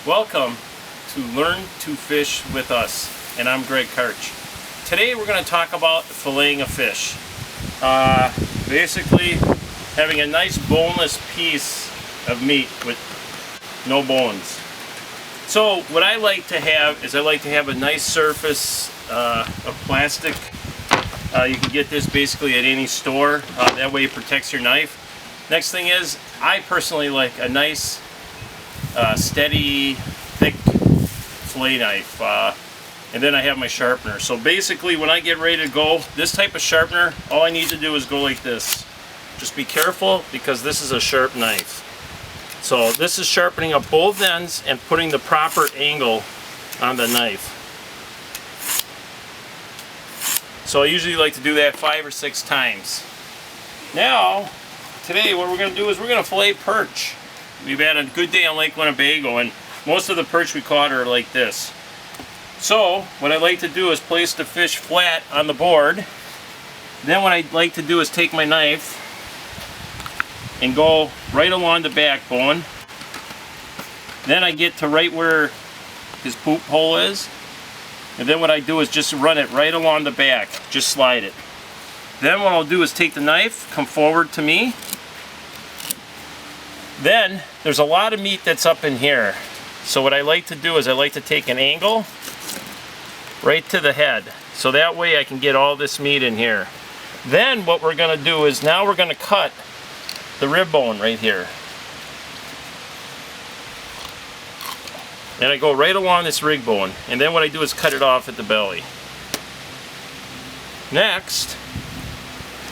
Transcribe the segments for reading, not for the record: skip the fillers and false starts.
Welcome to Learn to Fish with us, and I'm Karch. Today we're going to talk about filleting a fish. Basically having a nice boneless piece of meat with no bones. So what I like to have is I like to have a nice surface of plastic. You can get this basically at any store. That way it protects your knife. Next thing is, I personally like a nice steady, thick fillet knife, and then I have my sharpener. So basically when I get ready to go, this type of sharpener, all I need to do is go like this. Just be careful because this is a sharp knife. So this is sharpening up both ends and putting the proper angle on the knife. So I usually like to do that 5 or 6 times. Now, today what we're going to do is we're going to fillet perch. We've had a good day on Lake Winnebago, and most of the perch we caught are like this. So what I like to do is place the fish flat on the board. Then what I like to do is take my knife and go right along the backbone. Then I get to right where his poop hole is. And then what I do is just run it right along the back. Just slide it. Then what I'll do is take the knife, come forward to me. Then there's a lot of meat that's up in here. So what I like to do is I like to take an angle right to the head. So that way I can get all this meat in here. Then what we're going to do is now we're going to cut the rib bone right here. And I go right along this rib bone. And then what I do is cut it off at the belly. Next,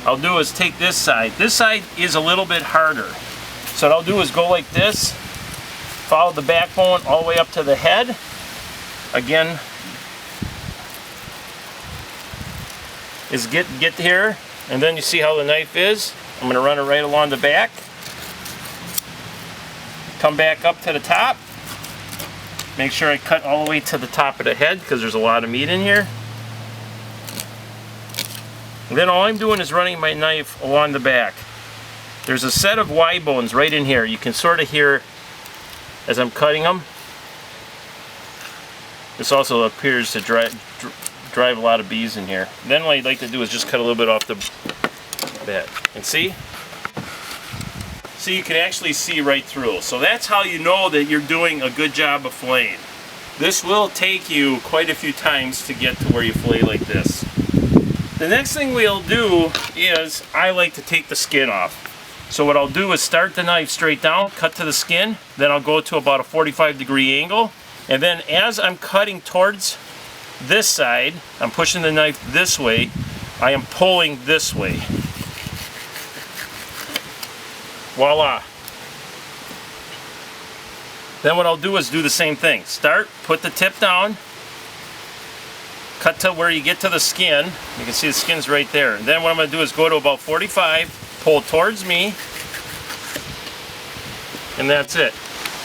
I'll do is take this side. This side is a little bit harder. So what I'll do is go like this, follow the backbone all the way up to the head. Again, is get here, and then you see how the knife is. I'm going to run it right along the back. Come back up to the top. Make sure I cut all the way to the top of the head because there's a lot of meat in here. And then all I'm doing is running my knife along the back. There's a set of Y bones right in here. You can sort of hear as I'm cutting them. This also appears to drive a lot of bees in here. Then what I'd like to do is just cut a little bit off the head. And see? So you can actually see right through. So that's how you know that you're doing a good job of filleting. This will take you quite a few times to get to where you fillet like this. The next thing we'll do is I like to take the skin off. So what I'll do is start the knife straight down, cut to the skin, then I'll go to about a 45-degree angle, and then as I'm cutting towards this side, I'm pushing the knife this way, I am pulling this way. Voila. Then what I'll do is do the same thing. Start, put the tip down, cut to where you get to the skin. You can see the skin's right there. And then what I'm going to do is go to about 45, pull towards me, and that's it.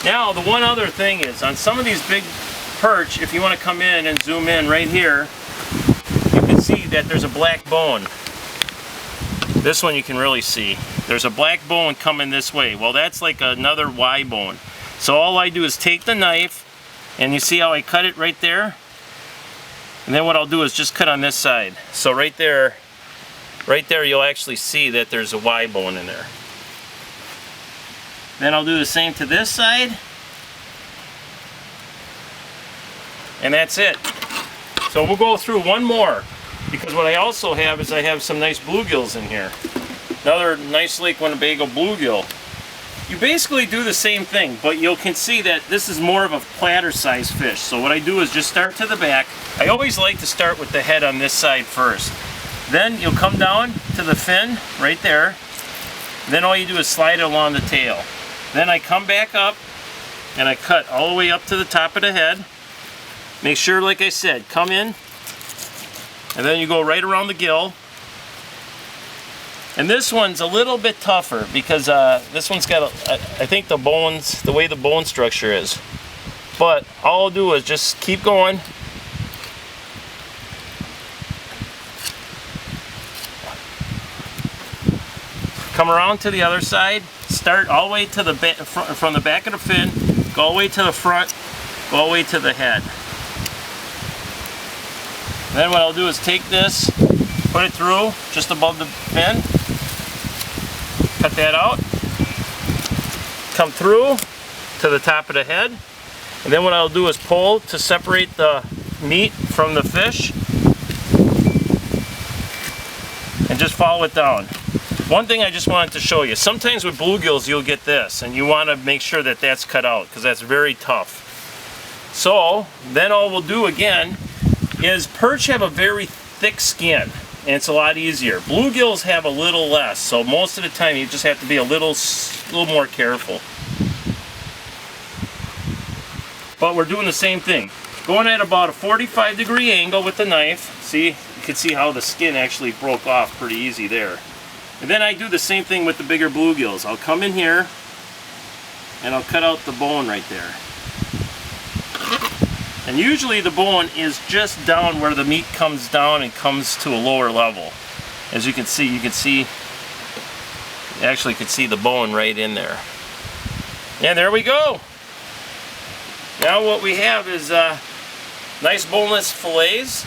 Now the one other thing is, on some of these big perch, if you want to come in and zoom in right here, you can see that there's a black bone. This one you can really see. There's a black bone coming this way. Well, that's like another Y bone. So all I do is take the knife, and you see how I cut it right there? And then what I'll do is just cut on this side. So right there you'll actually see that there's a Y bone in there. Then I'll do the same to this side. And that's it. So we'll go through one more, because what I also have is I have some nice bluegills in here. Another nice Lake Winnebago bluegill. You basically do the same thing, but you can see that this is more of a platter size fish. So what I do is just start to the back. I always like to start with the head on this side first. Then you'll come down to the fin right there. Then all you do is slide it along the tail. Then I come back up and I cut all the way up to the top of the head. Make sure, like I said, come in and then you go right around the gill. And this one's a little bit tougher because this one's got, I think the bones, the way the bone structure is. But all I'll do is just keep going. Come around to the other side, start all the way to the back, from the back of the fin, go all the way to the front, go all the way to the head. Then what I'll do is take this, put it through just above the fin, cut that out, come through to the top of the head, and then what I'll do is pull to separate the meat from the fish and just follow it down. One thing I just wanted to show you, sometimes with bluegills you'll get this and you want to make sure that that's cut out because that's very tough. So then all we'll do again is perch have a very thick skin and it's a lot easier. Bluegills have a little less, so most of the time you just have to be a little more careful. But we're doing the same thing. Going at about a 45-degree angle with the knife. See, you can see how the skin actually broke off pretty easy there. And then I do the same thing with the bigger bluegills. I'll come in here and I'll cut out the bone right there. And usually the bone is just down where the meat comes down and comes to a lower level. As you can see, you actually can see the bone right in there. And there we go. Now what we have is nice boneless fillets.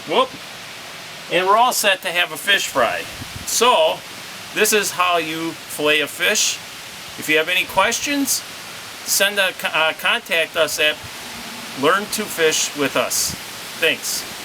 Whoop. And we're all set to have a fish fry. So, this is how you fillet a fish. If you have any questions, contact us at Learn to Fish with us. Thanks.